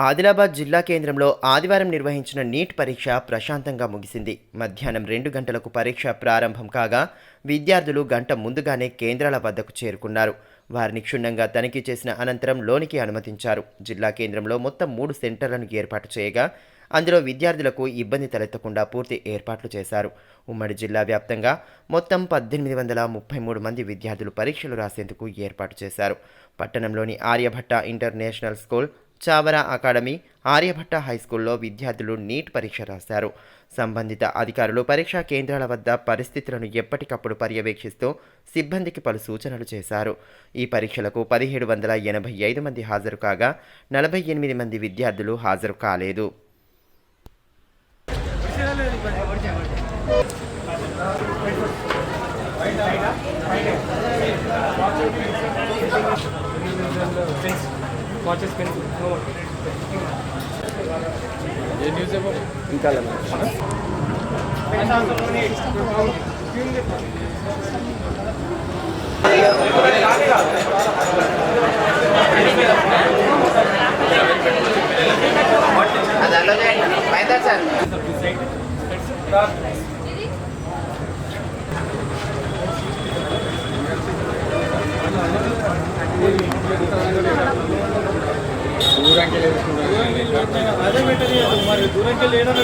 ఆదిలాబాద్ జిల్లా కేంద్రంలో ఆదివారం నిర్వహించిన నీట్ పరీక్ష ప్రశాంతంగా ముగిసింది. మధ్యాహ్నం 2 గంటలకు పరీక్ష ప్రారంభం కాగా విద్యార్థులు గంట ముందుగానే కేంద్రాల వద్దకు చేరుకున్నారు. వారిని క్షుణ్ణంగా తనిఖీ చేసిన అనంతరం లోనికి అనుమతించారు. జిల్లా కేంద్రంలో మొత్తం 3 సెంటర్లను ఏర్పాటు చేయగా అందులో విద్యార్థులకు ఇబ్బంది తలెత్తకుండా పూర్తి ఏర్పాట్లు చేశారు. ఉమ్మడి జిల్లా వ్యాప్తంగా మొత్తం 1833 మంది విద్యార్థులు పరీక్షలు రాసేందుకు ఏర్పాటు చేశారు. పట్టణంలోని Aryabhatta international school, Chavara academy, Aryabhatta హైస్కూల్లో విద్యార్థులు నీట్ పరీక్ష రాశారు. సంబంధిత అధికారులు పరీక్షా కేంద్రాల వద్ద పరిస్థితులను ఎప్పటికప్పుడు పర్యవేక్షిస్తూ సిబ్బందికి పలు సూచనలు చేశారు. ఈ పరీక్షలకు 1785 మంది హాజరు కాగా 48 మంది విద్యార్థులు హాజరు కాలేదు. దూరంకి లేదు, మరి దూరంకి లేదని